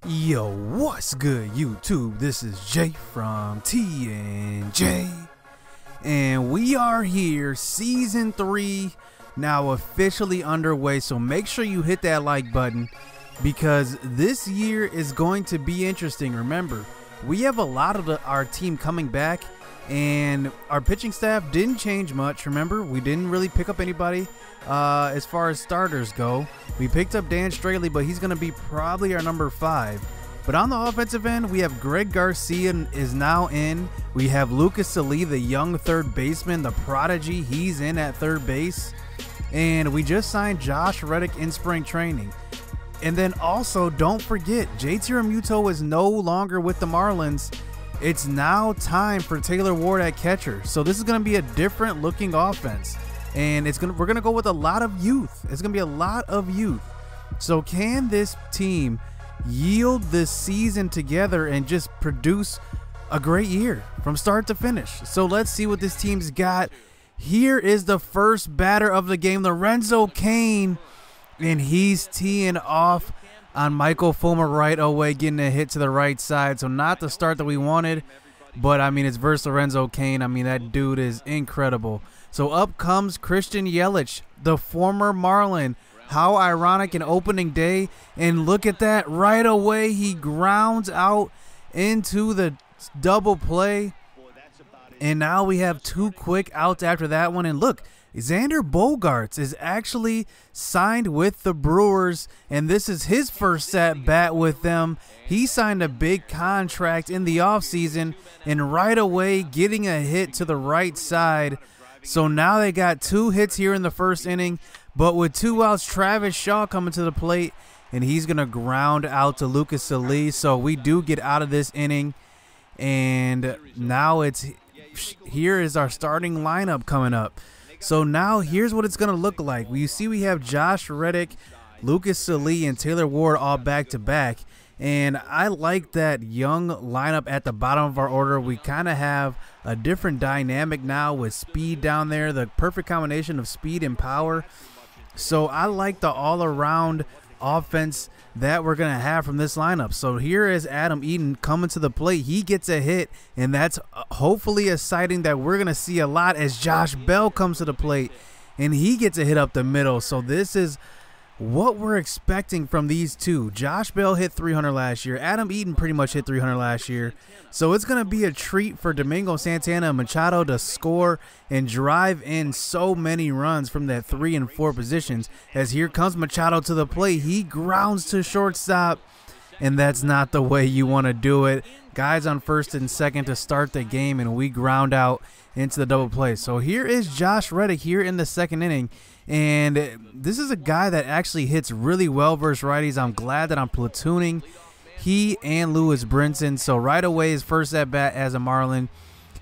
Yo, what's good, YouTube? This is Jay from T&J, and we are here, Season 3, now officially underway, so make sure you hit that like button, because this year is going to be interesting. Remember, we have a lot of our team coming back, and our pitching staff didn't change much. Remember, we didn't really pick up anybody as far as starters go. We picked up Dan Straley, but he's going to be probably our number 5. But on the offensive end, we have Greg Garcia is now in. We have Lucas Salee, the young third baseman, the prodigy. He's in at third base. And we just signed Josh Reddick in spring training. And then also, don't forget, JT Realmuto is no longer with the Marlins. It's now time for Taylor Ward at catcher. So this is going to be a different looking offense. And we're gonna go with a lot of youth. It's gonna be a lot of youth. So can this team yield this season together and just produce a great year from start to finish? So let's see what this team's got. Here is the first batter of the game, Lorenzo Cain, and he's teeing off on Michael Fulmer right away, getting a hit to the right side. So not the start that we wanted, but I mean, it's versus Lorenzo Cain. I mean, that dude is incredible. So up comes Christian Yelich, the former Marlin. How ironic, an opening day. And look at that. Right away, he grounds out into the double play. And now we have 2 quick outs after that one. And look, Xander Bogaerts is actually signed with the Brewers. And this is his first at-bat with them. He signed a big contract in the offseason. And right away, getting a hit to the right side. So now they got 2 hits here in the first inning, but with 2 outs, Travis Shaw coming to the plate, and he's going to ground out to Lucas Salee. So we do get out of this inning, and now here is our starting lineup coming up. So now here's what it's going to look like. You see we have Josh Reddick, Lucas Salee, and Taylor Ward all back-to-back. And I like that young lineup at the bottom of our order. We kind of have a different dynamic now with speed down there, the perfect combination of speed and power. So I like the all-around offense that we're going to have from this lineup. So here is Adam Eaton coming to the plate. He gets a hit, and that's hopefully a sighting that we're going to see a lot as Josh Bell comes to the plate, and he gets a hit up the middle. So this is what we're expecting from these two. Josh Bell hit 300 last year. Adam Eaton pretty much hit 300 last year. So it's going to be a treat for Domingo Santana and Machado to score and drive in so many runs from that 3 and 4 positions. As here comes Machado to the plate. He grounds to shortstop, and that's not the way you want to do it. Guys on first and second to start the game, and we ground out into the double play. So here is Josh Reddick here in the second inning. And this is a guy that actually hits really well versus righties. I'm glad that I'm platooning he and Lewis Brinson. So right away, his first at-bat as a Marlin,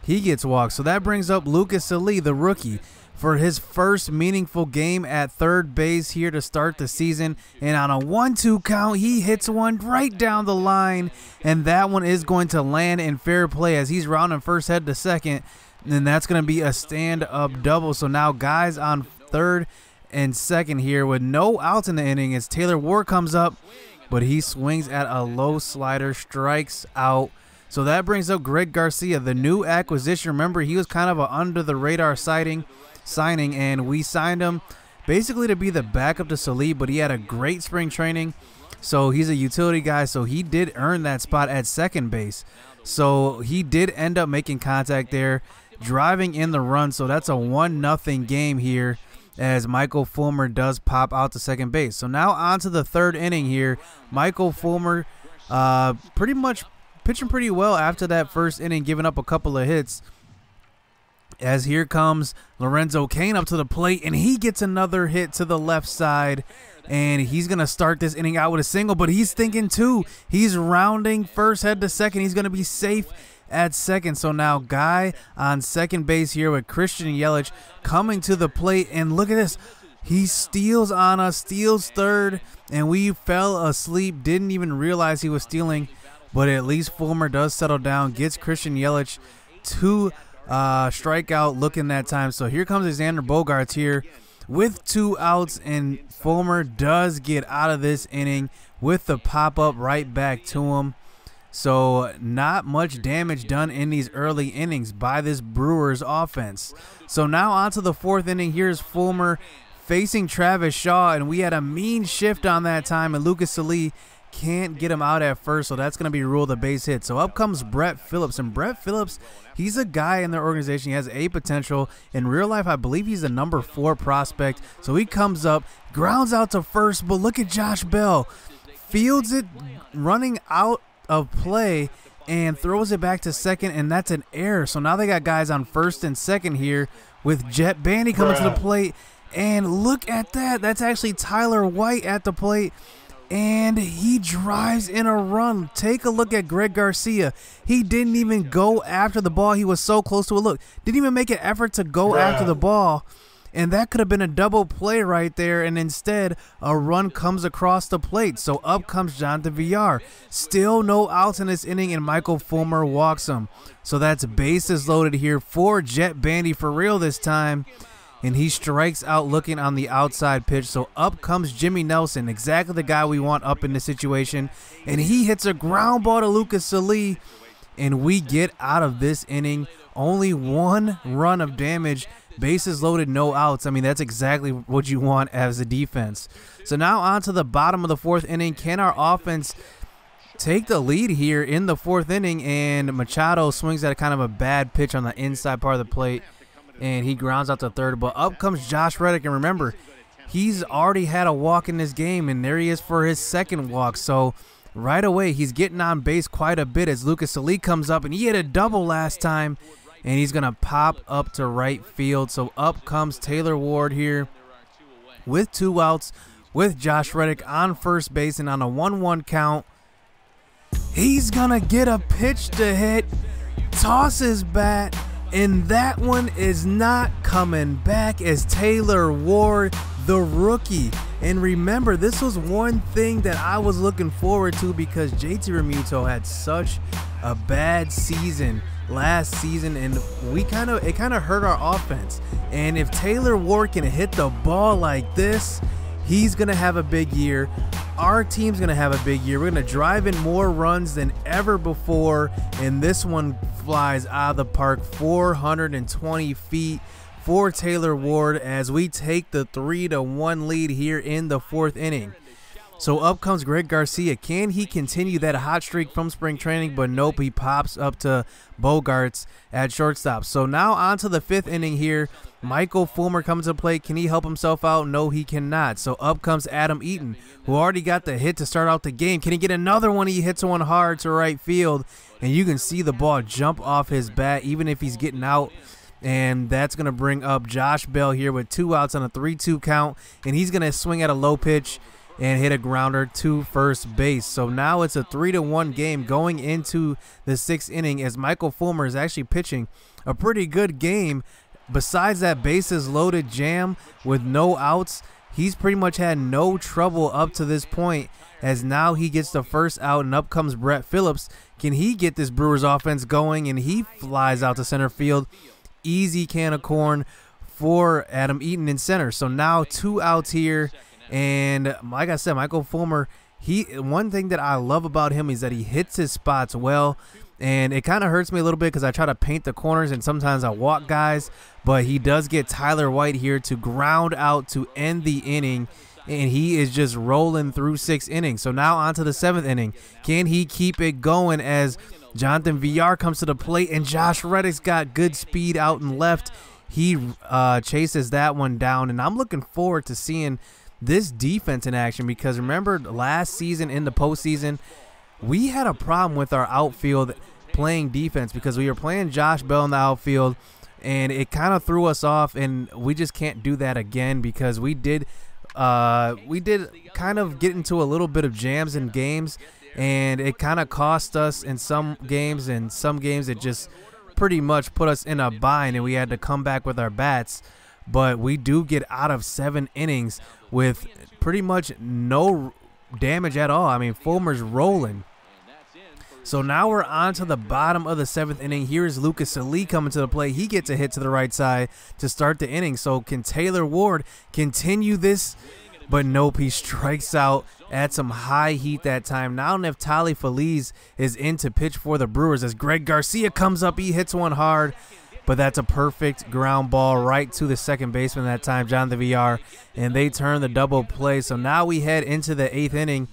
he gets walked. So that brings up Lucas Salee, the rookie, for his first meaningful game at third base here to start the season. And on a 1-2 count, he hits one right down the line. And that one is going to land in fair play as he's rounding first head to second. And that's going to be a stand-up double. So now guys on third and second here with no outs in the inning as Taylor Ward comes up, but he swings at a low slider, strikes out. So that brings up Greg Garcia, the new acquisition. Remember, he was kind of an under-the-radar signing, and we signed him basically to be the backup to Salee, but he had a great spring training. So he's a utility guy, so he did earn that spot at second base. So he did end up making contact there, driving in the run. So that's a 1-0 game here as Michael Fulmer does pop out to second base. So now on to the third inning here. Michael Fulmer pretty much pitching pretty well after that first inning, giving up a couple of hits. As here comes Lorenzo Cain up to the plate, and he gets another hit to the left side. And he's going to start this inning out with a single, but he's thinking too. He's rounding first head to second. He's going to be safe at second. So now guy on second base here with Christian Yelich coming to the plate, and look at this, he steals on us, steals third, and we fell asleep, didn't even realize he was stealing, but at least Fulmer does settle down, gets Christian Yelich to strikeout looking that time. So here comes Xander Bogaerts here with 2 outs, and Fulmer does get out of this inning with the pop-up right back to him. So not much damage done in these early innings by this Brewers offense. So now on to the 4th inning. Here's Fulmer facing Travis Shaw, and we had a mean shift on that time, and Lucas Salih can't get him out at first, so that's going to be ruled a base hit. So up comes Brett Phillips, and Brett Phillips, he's a guy in their organization. He has a potential. In real life, I believe he's a number 4 prospect. So he comes up, grounds out to first, but look at Josh Bell. Fields it running out of play and throws it back to second, and that's an error. So now they got guys on first and second here with Jet Bandy coming to the plate. And look at that. That's actually Tyler White at the plate. And he drives in a run. Take a look at Greg Garcia. He didn't even go after the ball. He was so close to it. Look, didn't even make an effort to go after the ball. And that could have been a double play right there. And instead, a run comes across the plate. So up comes Jonathan Villar. Still no outs in this inning, and Michael Fulmer walks him. So that's bases loaded here for Jet Bandy for real this time. And he strikes out looking on the outside pitch. So up comes Jimmy Nelson, exactly the guy we want up in this situation. And he hits a ground ball to Lucas Salih. And we get out of this inning. Only 1 run of damage. Bases loaded, no outs. I mean, that's exactly what you want as a defense. So now on to the bottom of the 4th inning. Can our offense take the lead here in the 4th inning? And Machado swings at a kind of a bad pitch on the inside part of the plate, and he grounds out to third. But up comes Josh Reddick, and remember, he's already had a walk in this game, and there he is for his 2nd walk. So right away, he's getting on base quite a bit as Lucas Salih comes up, and he hit a double last time, and he's going to pop up to right field. So up comes Taylor Ward here with 2 outs with Josh Reddick on first base, and on a 1-1 count, he's going to get a pitch to hit, toss his bat, and that one is not coming back as Taylor Ward, the rookie. And remember, this was one thing that I was looking forward to because JT Realmuto had such a bad season last season, and it kind of hurt our offense. And if Taylor Ward can hit the ball like this, he's going to have a big year. Our team's going to have a big year. We're going to drive in more runs than ever before, and this one flies out of the park, 420 feet for Taylor Ward as we take the 3-1 lead here in the 4th inning. So up comes Greg Garcia. Can he continue that hot streak from spring training? But nope, he pops up to Bogarts at shortstop. So now on to the 5th inning here. Michael Fulmer comes to the plate. Can he help himself out? No, he cannot. So up comes Adam Eaton, who already got the hit to start out the game. Can he get another one? He hits one hard to right field, and you can see the ball jump off his bat even if he's getting out. And that's going to bring up Josh Bell here with 2 outs on a 3-2 count, and he's going to swing at a low pitch and hit a grounder to first base. So now it's a 3-1 game going into the 6th inning as Michael Fulmer is actually pitching a pretty good game. Besides that bases loaded jam with no outs, he's pretty much had no trouble up to this point as now he gets the first out, and up comes Brett Phillips. Can he get this Brewers offense going? And he flies out to center field. Easy can of corn for Adam Eaton in center. So now 2 outs here. And like I said, Michael Fulmer, one thing that I love about him is that he hits his spots well. And it kind of hurts me a little bit because I try to paint the corners and sometimes I walk guys. But he does get Tyler White here to ground out to end the inning. And he is just rolling through 6 innings. So now on to the 7th inning. Can he keep it going as Jonathan Villar comes to the plate and Josh Reddick's got good speed out and left. He chases that one down. And I'm looking forward to seeing this defense in action because remember last season in the postseason, we had a problem with our outfield playing defense because we were playing Josh Bell in the outfield and it kind of threw us off, and we just can't do that again because we did kind of get into a little bit of jams in games, and it kind of cost us in some games, and some games it just pretty much put us in a bind and we had to come back with our bats. But we do get out of 7 innings with pretty much no damage at all. I mean, Fulmer's rolling. So now we're on to the bottom of the 7th inning. Here's Lucas Salih coming to the plate. He gets a hit to the right side to start the inning. So can Taylor Ward continue this but nope, he strikes out at some high heat that time. Now Neftali Feliz is in to pitch for the Brewers as Greg Garcia comes up. He hits one hard, but that's a perfect ground ball right to the second baseman that time, Jonathan Villar, and they turn the double play. So now we head into the 8th inning,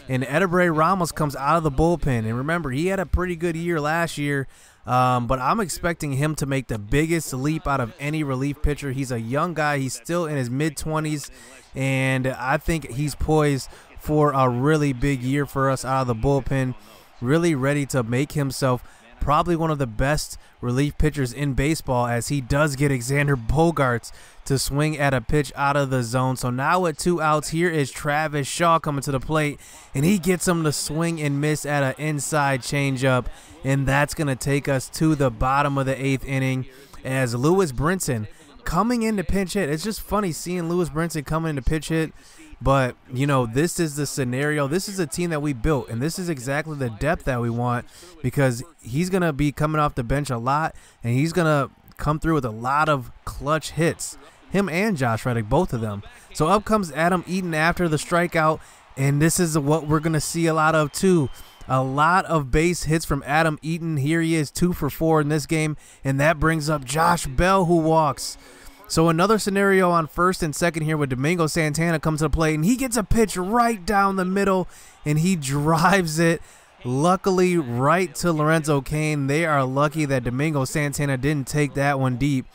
and Edebrey Ramos comes out of the bullpen. And remember, he had a pretty good year last year, but I'm expecting him to make the biggest leap out of any relief pitcher. He's a young guy. He's still in his mid-20s, and I think he's poised for a really big year for us out of the bullpen, really ready to make himself probably one of the best relief pitchers in baseball, as he does get Xander Bogaerts to swing at a pitch out of the zone. So now with 2 outs, here is Travis Shaw coming to the plate, and he gets him to swing and miss at an inside changeup, and that's going to take us to the bottom of the 8th inning as Lewis Brinson coming in to pinch hit. It's just funny seeing Lewis Brinson coming in to pitch hit. But, you know, this is the scenario. This is a team that we built, and this is exactly the depth that we want, because he's going to be coming off the bench a lot, and he's going to come through with a lot of clutch hits. Him and Josh Reddick, both of them. So up comes Adam Eaton after the strikeout, and this is what we're going to see a lot of too. A lot of base hits from Adam Eaton. Here he is, 2 for 4 in this game, and that brings up Josh Bell, who walks. So another scenario on first and second here with Domingo Santana comes to the plate, and he gets a pitch right down the middle, and he drives it, luckily, right to Lorenzo Cain. They are lucky that Domingo Santana didn't take that one deep.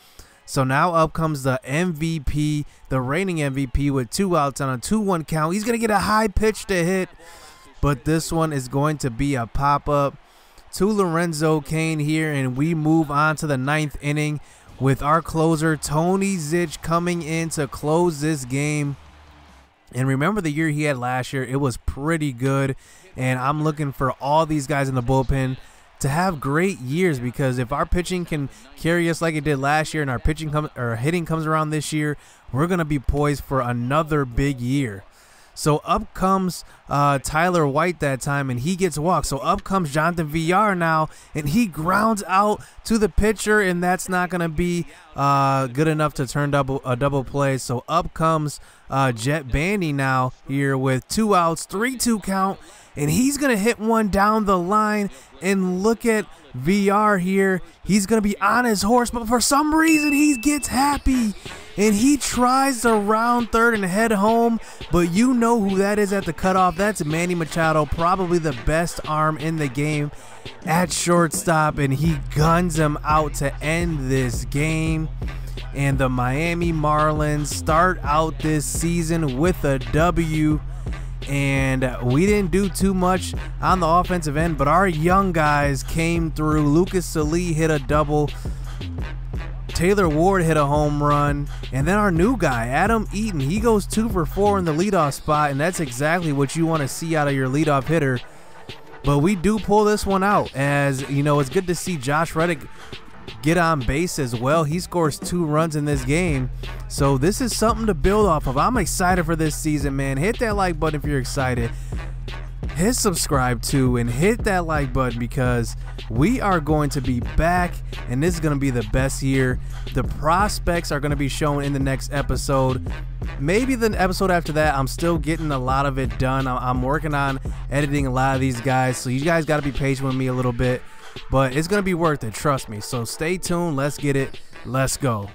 So now up comes the MVP, the reigning MVP, with 2 outs on a 2-1 count. He's going to get a high pitch to hit, but this one is going to be a pop-up to Lorenzo Cain here, and we move on to the 9th inning with our closer, Tony Zych, coming in to close this game. And remember the year he had last year, it was pretty good. And I'm looking for all these guys in the bullpen to have great years, because if our pitching can carry us like it did last year and our hitting comes around this year, we're going to be poised for another big year. So up comes Tyler White that time, and he gets walked. So up comes Jonathan Villar now, and he grounds out to the pitcher, and that's not going to be good enough to turn a double play. So up comes Jet Bandy now here with 2 outs, 3-2 count, and he's going to hit one down the line. And look at Villar here. He's going to be on his horse, but for some reason he gets happy, and he tries to round third and head home, but you know who that is at the cutoff. That's Manny Machado, probably the best arm in the game at shortstop, and he guns him out to end this game. And the Miami Marlins start out this season with a W. And we didn't do too much on the offensive end, but our young guys came through. Lucas Salee hit a double. Taylor Ward hit a home run. And then our new guy, Adam Eaton, he goes 2 for 4 in the leadoff spot, and that's exactly what you want to see out of your leadoff hitter. But we do pull this one out, as, you know, it's good to see Josh Reddick get on base as well. He scores 2 runs in this game, so this is something to build off of. I'm excited for this season, man. Hit that like button if you're excited. Hit subscribe too, and hit that like button, because we are going to be back, and this is going to be the best year. The prospects are going to be shown in the next episode. Maybe the episode after that. I'm still getting a lot of it done. I'm working on editing a lot of these guys, so you guys got to be patient with me a little bit. But it's going to be worth it, trust me. So stay tuned. Let's get it. Let's go.